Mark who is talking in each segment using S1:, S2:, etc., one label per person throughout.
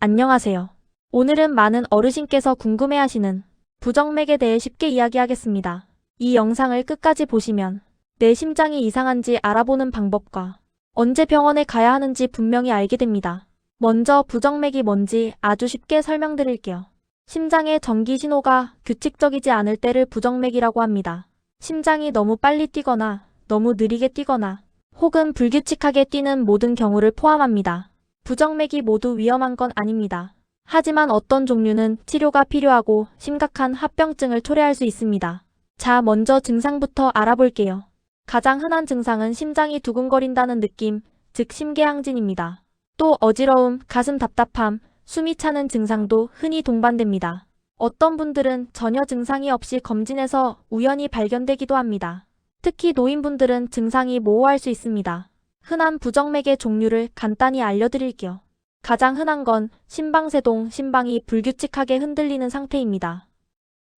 S1: 안녕하세요. 오늘은 많은 어르신께서 궁금해하시는 부정맥에 대해 쉽게 이야기하겠습니다. 이 영상을 끝까지 보시면 내 심장이 이상한지 알아보는 방법과 언제 병원에 가야 하는지 분명히 알게 됩니다. 먼저 부정맥이 뭔지 아주 쉽게 설명드릴게요. 심장의 전기 신호가 규칙적이지 않을 때를 부정맥이라고 합니다. 심장이 너무 빨리 뛰거나 너무 느리게 뛰거나 혹은 불규칙하게 뛰는 모든 경우를 포함합니다. 부정맥이 모두 위험한 건 아닙니다. 하지만 어떤 종류는 치료가 필요하고 심각한 합병증을 초래할 수 있습니다. 자, 먼저 증상부터 알아볼게요. 가장 흔한 증상은 심장이 두근거린다는 느낌, 즉 심계항진입니다. 또 어지러움, 가슴 답답함, 숨이 차는 증상도 흔히 동반됩니다. 어떤 분들은 전혀 증상이 없이 검진해서 우연히 발견되기도 합니다. 특히 노인분들은 증상이 모호할 수 있습니다. 흔한 부정맥의 종류를 간단히 알려드릴게요. 가장 흔한 건 심방세동, 심방이 불규칙하게 흔들리는 상태입니다.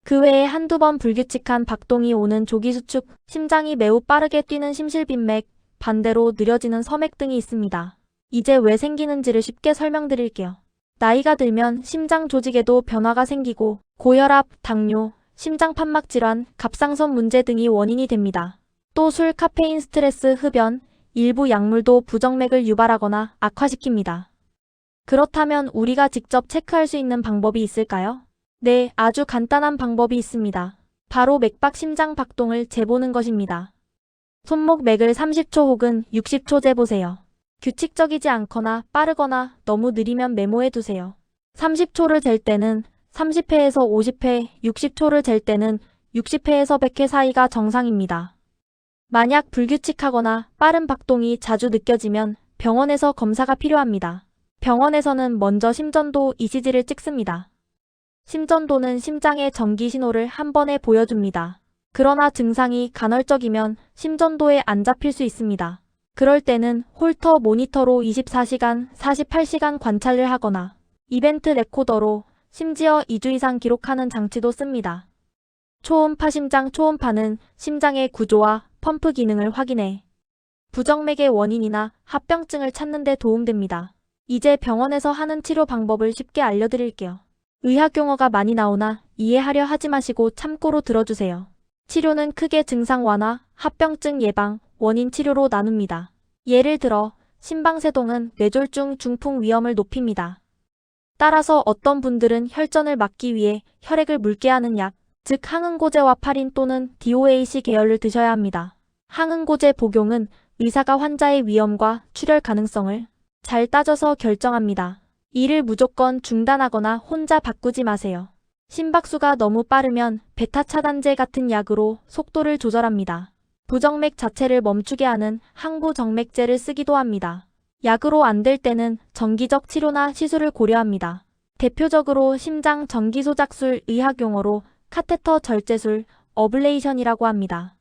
S1: 그 외에 한두 번 불규칙한 박동이 오는 조기수축, 심장이 매우 빠르게 뛰는 심실빈맥, 반대로 느려지는 서맥 등이 있습니다. 이제 왜 생기는지를 쉽게 설명드릴게요. 나이가 들면 심장 조직에도 변화가 생기고 고혈압, 당뇨, 심장판막 질환, 갑상선 문제 등이 원인이 됩니다. 또 술, 카페인, 스트레스, 흡연, 일부 약물도 부정맥을 유발하거나 악화시킵니다. 그렇다면 우리가 직접 체크할 수 있는 방법이 있을까요? 네, 아주 간단한 방법이 있습니다. 바로 맥박 심장 박동을 재보는 것입니다. 손목 맥을 30초 혹은 60초 재보세요. 규칙적이지 않거나 빠르거나 너무 느리면 메모해 두세요. 30초를 잴 때는 30회에서 50회, 60초를 잴 때는 60회에서 100회 사이가 정상입니다. 만약 불규칙하거나 빠른 박동이 자주 느껴지면 병원에서 검사가 필요합니다. 병원에서는 먼저 심전도 ECG를 찍습니다. 심전도는 심장의 전기 신호를 한 번에 보여줍니다. 그러나 증상이 간헐적이면 심전도에 안 잡힐 수 있습니다. 그럴 때는 홀터 모니터로 24시간, 48시간 관찰을 하거나 이벤트 레코더로 심지어 2주 이상 기록하는 장치도 씁니다. 초음파 심장 초음파는 심장의 구조와 펌프 기능을 확인해 부정맥의 원인이나 합병증을 찾는 데 도움됩니다. 이제 병원에서 하는 치료 방법을 쉽게 알려드릴게요. 의학 용어가 많이 나오나 이해하려 하지 마시고 참고로 들어주세요. 치료는 크게 증상 완화, 합병증 예방, 원인 치료로 나눕니다. 예를 들어 심방세동은 뇌졸중 중풍 위험을 높입니다. 따라서 어떤 분들은 혈전을 막기 위해 혈액을 묽게 하는 약, 즉 항응고제와 파린 또는 DOAC 계열을 드셔야 합니다. 항응고제 복용은 의사가 환자의 위험과 출혈 가능성을 잘 따져서 결정합니다. 이를 무조건 중단하거나 혼자 바꾸지 마세요. 심박수가 너무 빠르면 베타 차단제 같은 약으로 속도를 조절합니다. 부정맥 자체를 멈추게 하는 항부정맥제를 쓰기도 합니다. 약으로 안 될 때는 정기적 치료나 시술을 고려합니다. 대표적으로 심장 전기소작술 의학 용어로 카테터 절제술, 어블레이션이라고 합니다.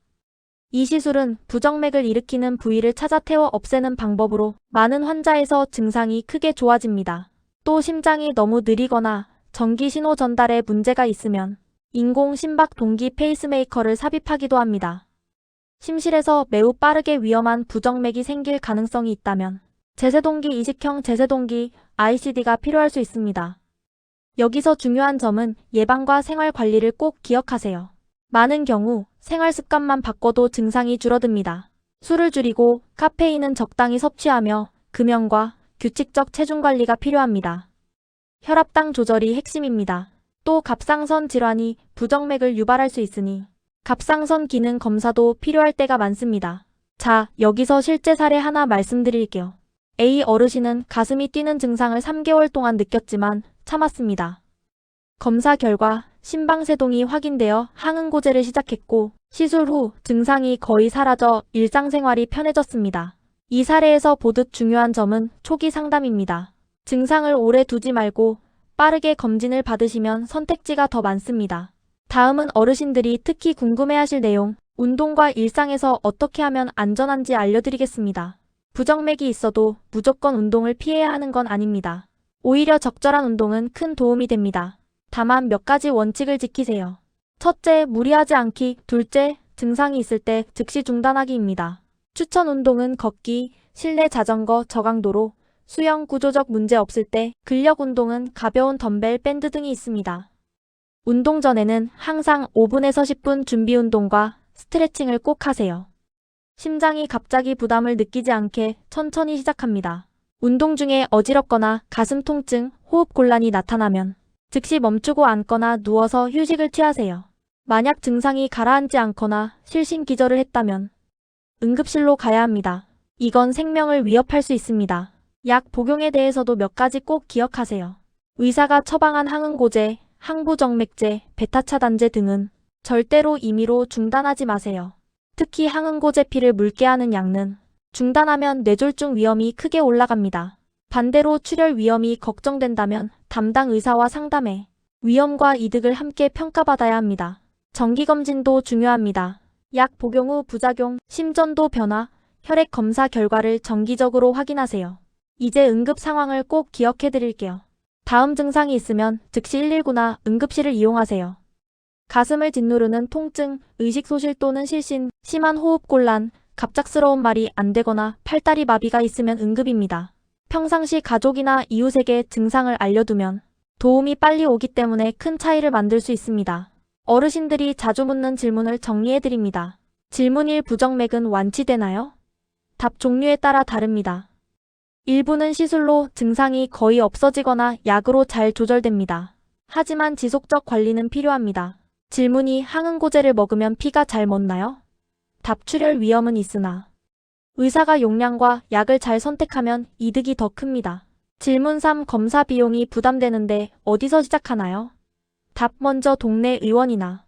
S1: 이 시술은 부정맥을 일으키는 부위를 찾아 태워 없애는 방법으로 많은 환자에서 증상이 크게 좋아집니다. 또 심장이 너무 느리거나 전기 신호 전달에 문제가 있으면 인공 심박 동기 페이스메이커를 삽입하기도 합니다. 심실에서 매우 빠르게 위험한 부정맥이 생길 가능성이 있다면 제세동기 이식형 제세동기 ICD가 필요할 수 있습니다. 여기서 중요한 점은 예방과 생활 관리를 꼭 기억하세요. 많은 경우 생활 습관만 바꿔도 증상이 줄어듭니다. 술을 줄이고 카페인은 적당히 섭취하며 금연과 규칙적 체중 관리가 필요합니다. 혈압당 조절이 핵심입니다. 또 갑상선 질환이 부정맥을 유발할 수 있으니 갑상선 기능 검사도 필요할 때가 많습니다. 자, 여기서 실제 사례 하나 말씀드릴게요. A 어르신은 가슴이 뛰는 증상을 3개월 동안 느꼈지만 참았습니다. 검사 결과 심방세동이 확인되어 항응고제를 시작했고 시술 후 증상이 거의 사라져 일상생활이 편해졌습니다. 이 사례에서 보듯 중요한 점은 초기 상담입니다. 증상을 오래 두지 말고 빠르게 검진을 받으시면 선택지가 더 많습니다. 다음은 어르신들이 특히 궁금해하실 내용, 운동과 일상에서 어떻게 하면 안전한지 알려드리겠습니다. 부정맥이 있어도 무조건 운동을 피해야 하는 건 아닙니다. 오히려 적절한 운동은 큰 도움이 됩니다. 다만 몇 가지 원칙을 지키세요. 첫째, 무리하지 않기. 둘째, 증상이 있을 때 즉시 중단하기입니다. 추천 운동은 걷기, 실내 자전거, 저강도로, 수영 구조적 문제 없을 때 근력 운동은 가벼운 덤벨, 밴드 등이 있습니다. 운동 전에는 항상 5분에서 10분 준비 운동과 스트레칭을 꼭 하세요. 심장이 갑자기 부담을 느끼지 않게 천천히 시작합니다. 운동 중에 어지럽거나 가슴 통증, 호흡 곤란이 나타나면 즉시 멈추고 앉거나 누워서 휴식을 취하세요. 만약 증상이 가라앉지 않거나 실신 기절을 했다면 응급실로 가야 합니다. 이건 생명을 위협할 수 있습니다. 약 복용에 대해서도 몇 가지 꼭 기억하세요. 의사가 처방한 항응고제, 항부정맥제, 베타차단제 등은 절대로 임의로 중단하지 마세요. 특히 항응고제 피를 묽게 하는 약은 중단하면 뇌졸중 위험이 크게 올라갑니다. 반대로 출혈 위험이 걱정된다면 담당 의사와 상담해 위험과 이득을 함께 평가받아야 합니다. 정기검진도 중요합니다. 약 복용 후 부작용, 심전도 변화, 혈액 검사 결과를 정기적으로 확인하세요. 이제 응급 상황을 꼭 기억해 드릴게요. 다음 증상이 있으면 즉시 119나 응급실을 이용하세요. 가슴을 짓누르는 통증, 의식 소실 또는 실신, 심한 호흡 곤란, 갑작스러운 말이 안 되거나 팔다리 마비가 있으면 응급입니다. 평상시 가족이나 이웃에게 증상을 알려두면 도움이 빨리 오기 때문에 큰 차이를 만들 수 있습니다. 어르신들이 자주 묻는 질문을 정리해 드립니다. 질문 1. 부정맥은 완치되나요? 답 종류에 따라 다릅니다. 일부는 시술로 증상이 거의 없어지거나 약으로 잘 조절됩니다. 하지만 지속적 관리는 필요합니다. 질문 2. 항응고제를 먹으면 피가 잘 멎나요? 답 출혈 위험은 있으나 의사가 용량과 약을 잘 선택하면 이득이 더 큽니다. 질문 3. 검사 비용이 부담되는데 어디서 시작하나요? 답 먼저 동네 의원이나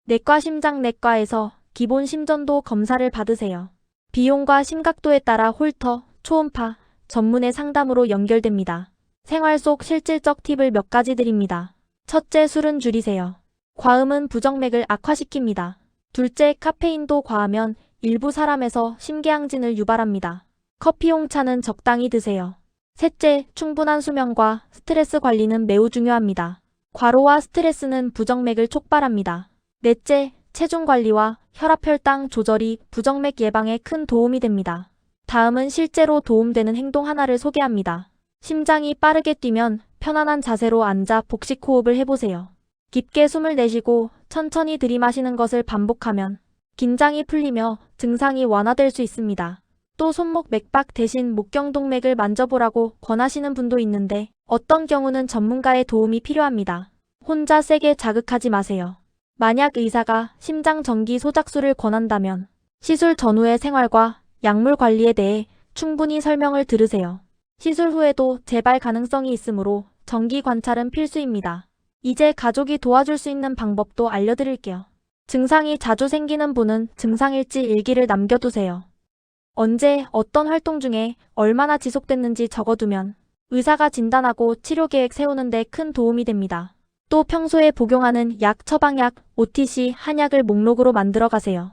S1: 내과 심장내과에서 기본 심전도 검사를 받으세요. 비용과 심각도에 따라 홀터, 초음파, 전문의 상담으로 연결됩니다. 생활 속 실질적 팁을 몇 가지 드립니다. 첫째, 술은 줄이세요. 과음은 부정맥을 악화시킵니다. 둘째, 카페인도 과하면 일부 사람에서 심계항진을 유발합니다. 커피, 홍차는 적당히 드세요. 셋째, 충분한 수면과 스트레스 관리는 매우 중요합니다. 과로와 스트레스는 부정맥을 촉발합니다. 넷째, 체중 관리와 혈압혈당 조절이 부정맥 예방에 큰 도움이 됩니다. 다음은 실제로 도움되는 행동 하나를 소개합니다. 심장이 빠르게 뛰면 편안한 자세로 앉아 복식 호흡을 해보세요. 깊게 숨을 내쉬고 천천히 들이마시는 것을 반복하면 긴장이 풀리며 증상이 완화될 수 있습니다. 또 손목 맥박 대신 목경동맥을 만져보라고 권하시는 분도 있는데 어떤 경우는 전문가의 도움이 필요합니다. 혼자 세게 자극하지 마세요. 만약 의사가 심장 전기 소작술을 권한다면 시술 전후의 생활과 약물 관리에 대해 충분히 설명을 들으세요. 시술 후에도 재발 가능성이 있으므로 정기 관찰은 필수입니다. 이제 가족이 도와줄 수 있는 방법도 알려드릴게요. 증상이 자주 생기는 분은 증상일지 일기를 남겨두세요. 언제, 어떤 활동 중에 얼마나 지속됐는지 적어두면 의사가 진단하고 치료 계획 세우는 데 큰 도움이 됩니다. 또 평소에 복용하는 약, 처방약, OTC, 한약을 목록으로 만들어 가세요.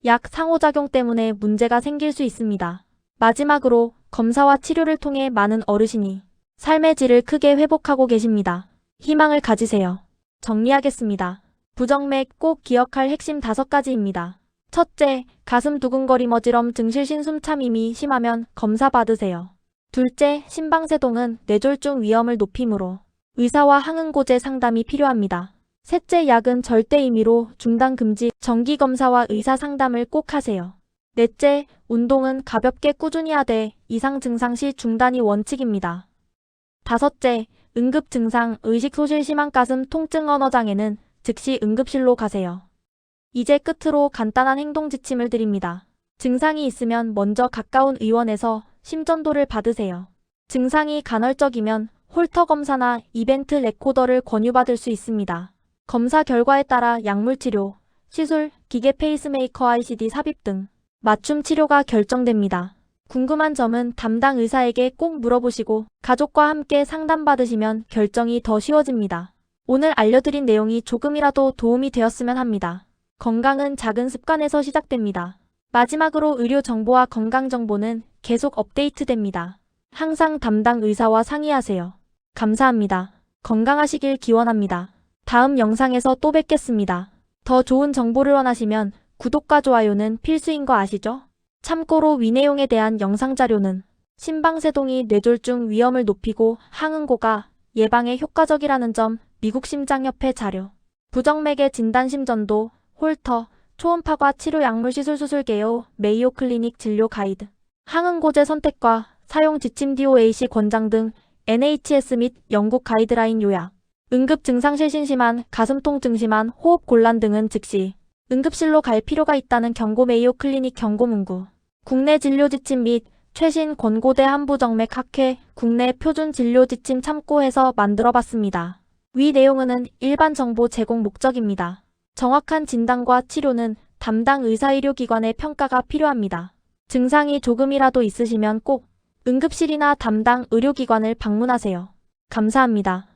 S1: 약 상호작용 때문에 문제가 생길 수 있습니다. 마지막으로 검사와 치료를 통해 많은 어르신이 삶의 질을 크게 회복하고 계십니다. 희망을 가지세요. 정리하겠습니다. 부정맥 꼭 기억할 핵심 5가지입니다. 첫째, 가슴 두근거림, 어지럼, 증실신, 숨참임이 심하면 검사 받으세요. 둘째, 심방세동은 뇌졸중 위험을 높이므로 의사와 항응고제 상담이 필요합니다. 셋째, 약은 절대 임의로 중단 금지, 정기검사와 의사 상담을 꼭 하세요. 넷째, 운동은 가볍게 꾸준히 하되 이상 증상 시 중단이 원칙입니다. 다섯째, 응급 증상, 의식 소실, 심한 가슴 통증, 언어장애는 즉시 응급실로 가세요. 이제 끝으로 간단한 행동 지침을 드립니다. 증상이 있으면 먼저 가까운 의원에서 심전도를 받으세요. 증상이 간헐적이면 홀터 검사나 이벤트 레코더를 권유받을 수 있습니다. 검사 결과에 따라 약물 치료, 시술, 기계 페이스메이커, ICD 삽입 등 맞춤 치료가 결정됩니다. 궁금한 점은 담당 의사에게 꼭 물어보시고 가족과 함께 상담받으시면 결정이 더 쉬워집니다. 오늘 알려드린 내용이 조금이라도 도움이 되었으면 합니다. 건강은 작은 습관에서 시작됩니다. 마지막으로 의료 정보와 건강 정보는 계속 업데이트됩니다. 항상 담당 의사와 상의하세요. 감사합니다. 건강하시길 기원합니다. 다음 영상에서 또 뵙겠습니다. 더 좋은 정보를 원하시면 구독과 좋아요는 필수인 거 아시죠? 참고로 위 내용에 대한 영상 자료는 심방세동이 뇌졸중 위험을 높이고 항응고가 예방에 효과적이라는 점 미국 심장협회 자료. 부정맥의 진단심전도 홀터 초음파과 치료 약물 시술 수술 개요 메이오 클리닉 진료 가이드. 항응고제 선택과 사용 지침 DOAC 권장 등 NHS 및 영국 가이드라인 요약. 응급 증상실 심한 가슴통증 심한 호흡 곤란 등은 즉시 응급실로 갈 필요가 있다는 경고 메이오 클리닉 경고 문구. 국내 진료 지침 및 최신 권고대 한부정맥 학회 국내 표준 진료 지침 참고해서 만들어봤습니다. 위 내용은 일반 정보 제공 목적입니다. 정확한 진단과 치료는 담당 의사의료기관의 평가가 필요합니다. 증상이 조금이라도 있으시면 꼭 응급실이나 담당 의료기관을 방문하세요. 감사합니다.